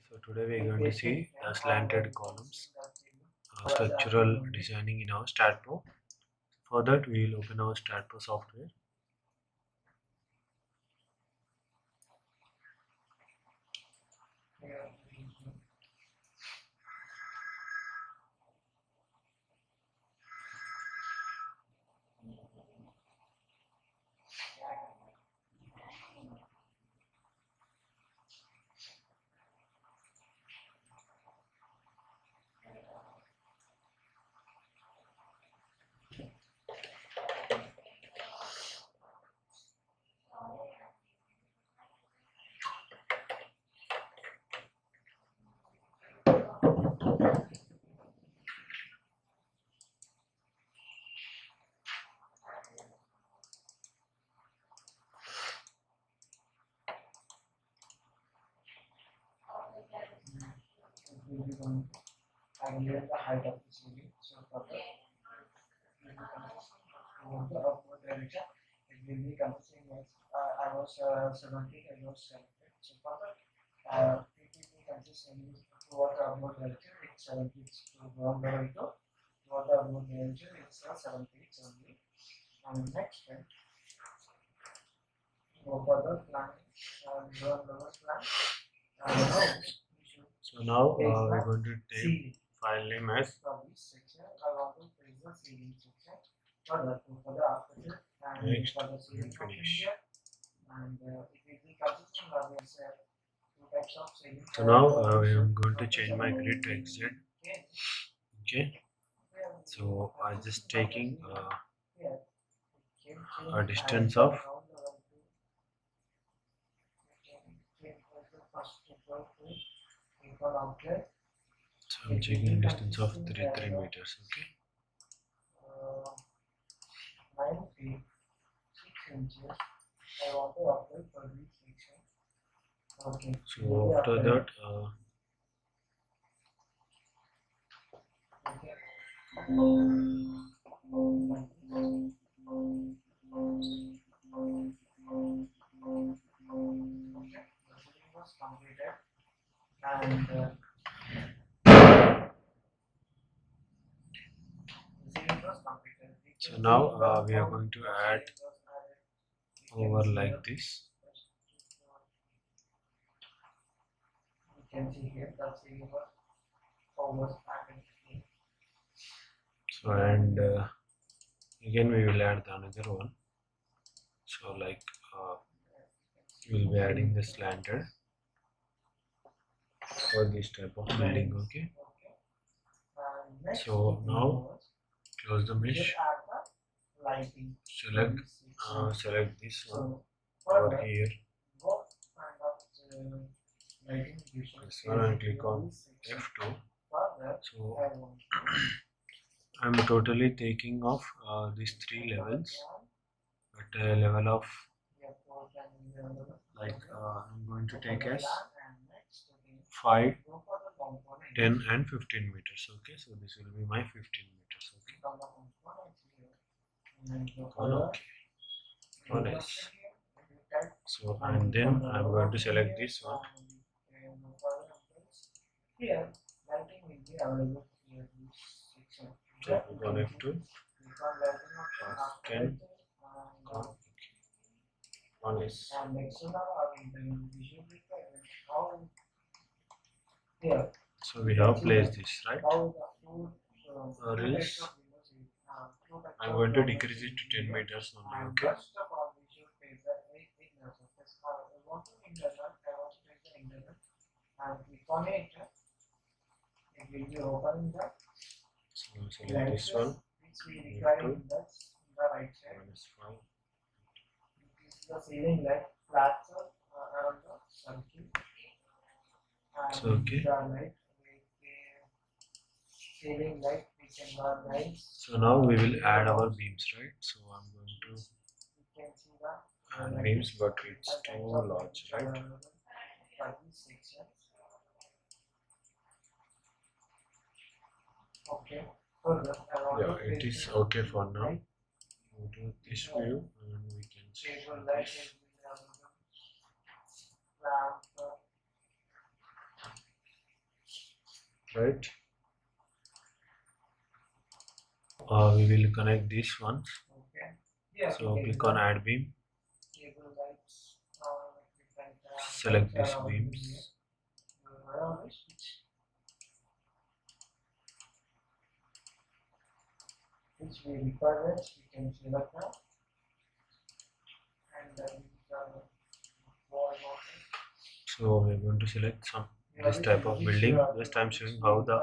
So today we are going to see the slanted columns, structural designing in our Staadpro. For that we will open our Staadpro software. Will be going to calculate the height of the ceiling. So for that, towards the upward direction, it will be consisting as I was 70, I was selected. So for that, it will be consisting toward the upward direction, it's 70 to ground level to toward the upward direction, it's 70 only. And next step, go for the plan, ground level plan. So now we're going to take file name as next and finish. So now I am going to change my grid to XZ. Okay. So I'm just taking a distance of so I'm checking distance of 33 meters. Okay. 9 feet 6 inches. I want to apply for this section. Okay. So after that, was completed and was completed. so now we are going to add over like this. You can see here the ceiling was over added. So and again we will add another one. So like we will be adding the slanted for this type of building. Okay. So now close the mesh. Select this one over here. This one and click on F2. So I'm totally taking off these 3 levels at a level of like I'm going to take as 5, 10 and 15 meters. Okay, so this will be my 15 meters. Okay. On S. So and then I'm going to select this one. Here, lighting will be available here. So click on F2. Can on S. So we have placed this, right? Or else I'm going to decrease it to 10 meters only. Okay. And click on it, it will be opening that. So select this one. Which we require in the right side. This is the ceiling light flat around the circle. So okay. Ceiling light we can run lights. So now we will add our beams, right? So I'm going to You can see the add beams, but it's too large, right? Okay. Yeah, it is okay for now. Go to this view and we can see this. right? We will connect these ones. Okay. Yeah, So click on add beam, cable lights, different, select lights these are beams. Which we require, we can select now. And then wall mounted. So we're going to select this type of building. Just I'm showing how the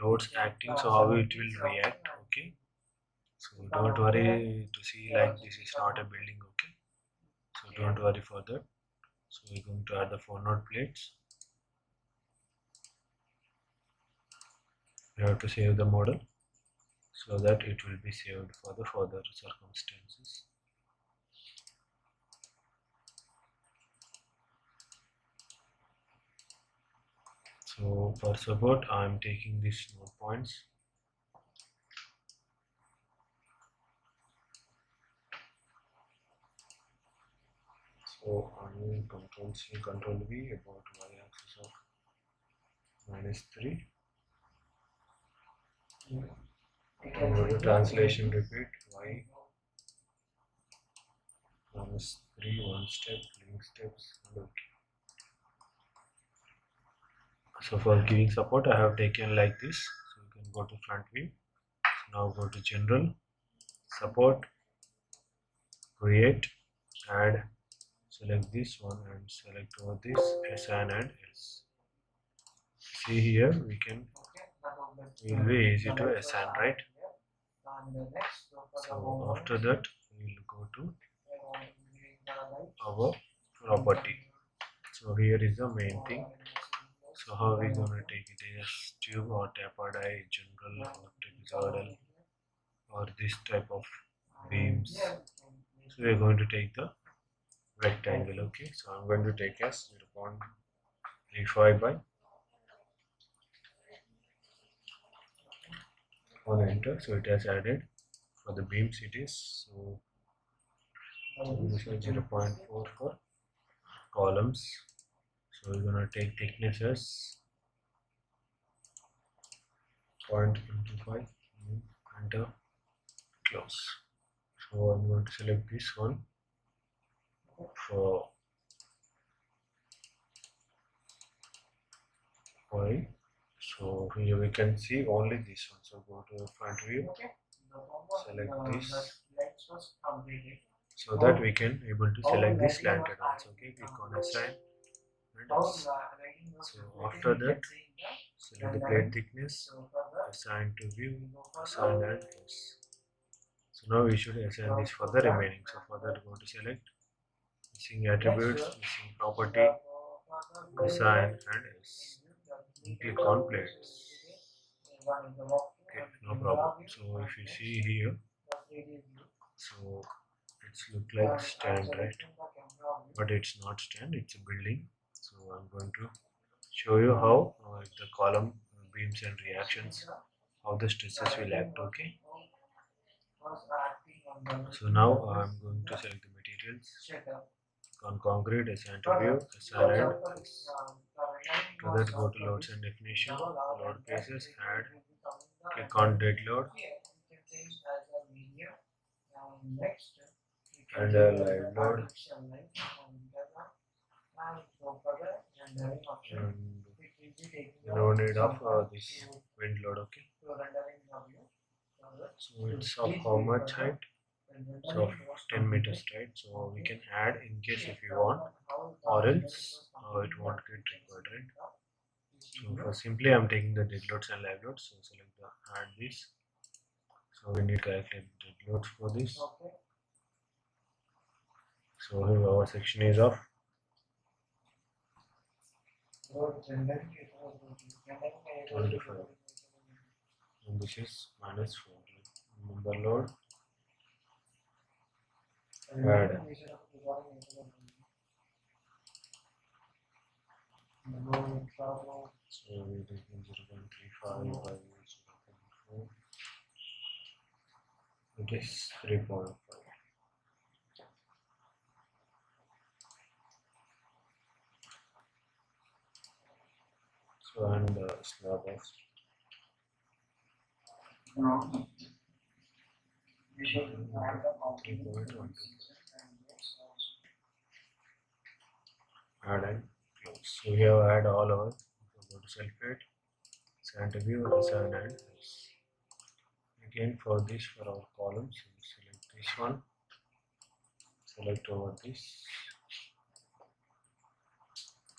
loads acting, so how it will react. Okay. So don't worry to see like this is not a building. Okay. So don't worry for that. So we're going to add the 4 node plates. We have to save the model so that it will be saved for the further circumstances. So for support, I am taking these node points. So I will Control C, Control V about y-axis of -3. Go to translation, repeat y -3, one step, link steps, and OK. So for giving support, I have taken like this. So you can go to front view. Now go to general, support, create, add, select this one and select over this assign and else. See here we will be easy to assign, right? So after that we will go to our property. So here is the main thing. So how we gonna take it as tube or tapered eye, general or trapezoidal or this type of beams. So we are going to take the rectangle. Okay, so I'm going to take as 0.35 by 1 enter. So it has added. For the beams it is so this is 0.4 for columns. So we're gonna take thickness as 0.25, enter, close. So I'm going to select this one for y. So here we can see only this one. So go to front view, select this so that we can able to select this slanted also. Okay, click on assign and S. So after that select the plate thickness, assign to view, assign and S. So now we should assign this for the remaining. So for that go to select missing attributes, missing property, assign and S. And click on plates. Okay, no problem. So if you see here, so it's look like stand, right? But it's not stand, it's a building. So I'm going to show you how the column beams and reactions, how the stresses will act. Okay, so now I'm going to select the materials on concrete, assign to view, assign and to that go to loads and definition, load cases, add, click on dead load and live load and no need of this wind load. Okay, so it's of how much height? So 10 meters, right? So we can add in case if you want, or else it won't get required, right? So for simply I'm taking the dead loads and live loads. So select the add this. So we need to calculate dead loads for this. So here our section is of 25 and this is -4. Number load, add. So it is 0.35 by 0.4. It is 3.5. So and slab of No. We should add the 3.125. Add and close. So we have add all our go to sulfate, sand view, assign and else. Again for this for our columns, we select this one, select over this,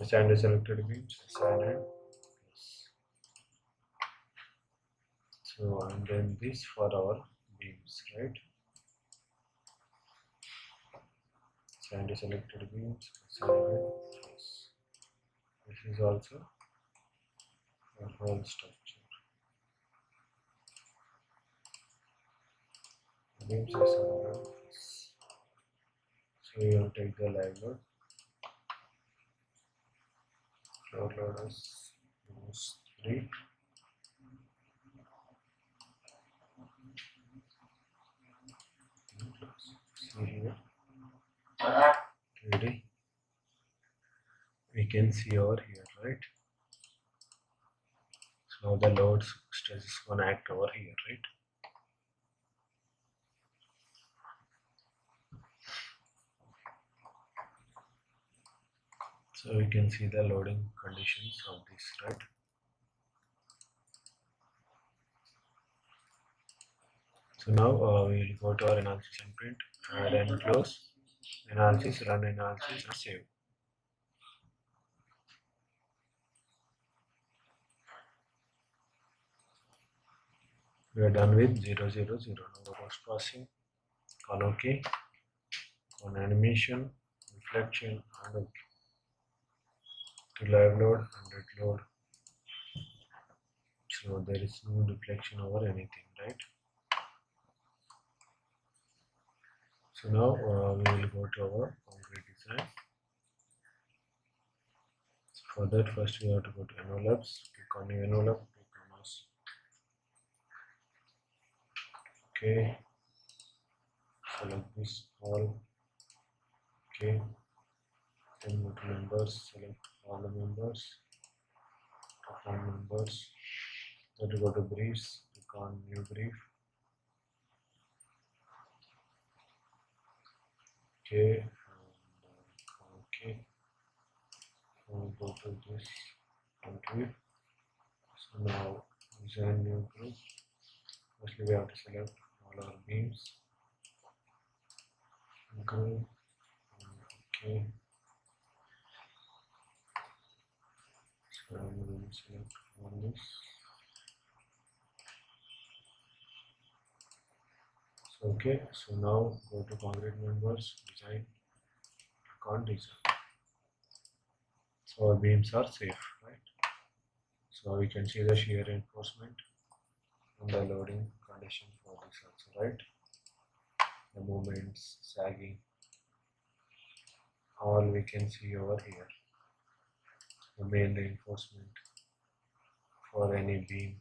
assign the selected beams, assign and plus. So and then this for our beams, right? Assign the selected beams, assign and plus. This is also a whole structure. Beams assign and plus. So you will take the live load. Floor load is minus 3. See here, 3D. We can see over here, right? So the load stress is gonna act over here, right? So we can see the loading conditions of this, right? So now we will go to our analysis and print, add and close, analysis, run analysis and save. We are done with 000. Now post processing, on OK, on animation, reflection and OK. To live load and dead load. So there is no reflection over anything, right? So now we will go to our concrete design. So for that, first we have to go to envelopes, click on new envelope, click on mouse. Okay, select this all. Okay, then go to members, select all the members, top on members. Then to go to briefs, click on new brief. Okay, and okay. We'll go to this country. So now design new group. Firstly, we have to select all our beams. Group. Okay. So I'm going to select all this. So okay. So now go to concrete members, design, click on design. So our beams are safe, right? So we can see the shear reinforcement and the loading condition for this also, right? The movements, sagging, all we can see over here. The main reinforcement for any beam,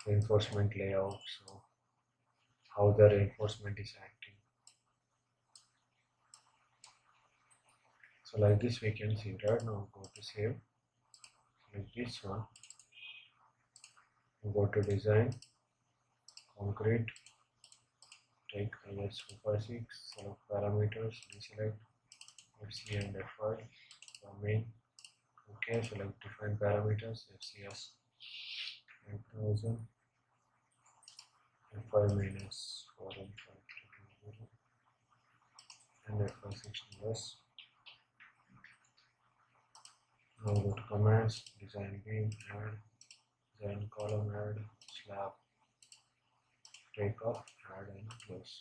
reinforcement layout, so how the reinforcement is acting. So like this we can see, right? Now go to save, like this one, go to design, concrete, take IS456, select parameters, deselect FC and F5, main, okay, select define parameters, FCS 5000, F5 minus 415 and F5 16S. Now go to commands, design beam, add, design column, add, slab, take off, add and close.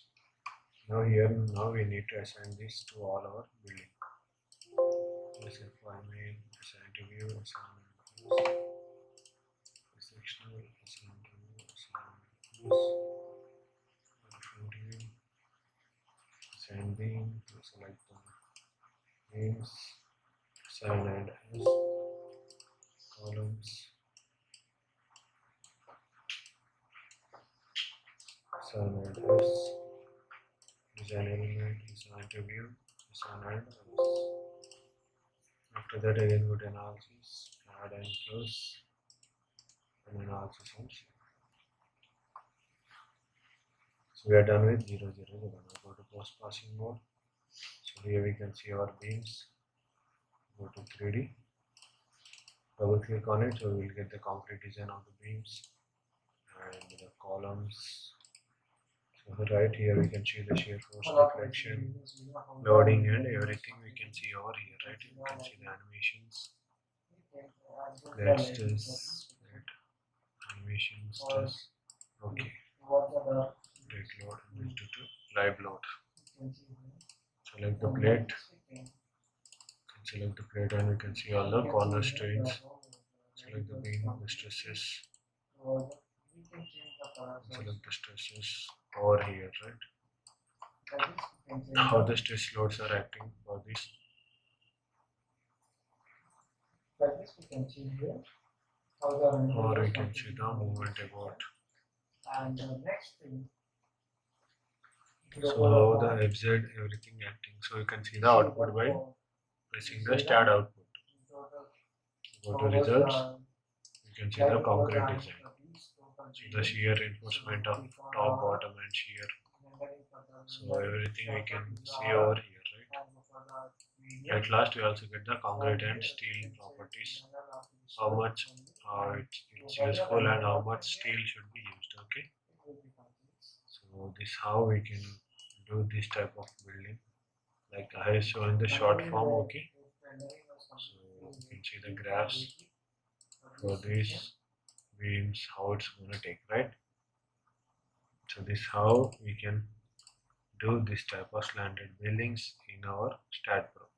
Now here, now we need to assign this to all our building. F5 main, assign to view, assign to close, sectional, assign to view, assign to close, front view, assign beam, select the beams, assign and S, columns, assign and S, design element, assign to view, assign and S. After that again go to analysis, add and close, and then also some. So we are done with 0, 0, 0. Now go to post passing mode. So here we can see our beams. Go to 3D. Double click on it, so we will get the concrete design of the beams and the columns. So right here we can see the shear force deflection, loading, and everything we can see over here. Right, you can see the animations. Let's just animations test. Okay, break load and to live load. Select the plate. Select the plate and we can see all the corner strains. Select the beam, the stresses. Select the stresses over here, right? How the stress loads are acting for this. Or we can see the movement about. And the next thing, so how the FZ everything acting. So you can see the output by pressing the start output. Go to results. You can see the concrete design. So the shear reinforcement of top, bottom, and shear. So everything we can see over here, right? At last, we also get the concrete and steel properties. How much it's useful and how much steel should be used. Okay. So this how we can do this type of building. Like I have shown the short form. Okay. So you can see the graphs for these beams, how it's gonna take, right? So this how we can do this type of slanted buildings in our Staadpro.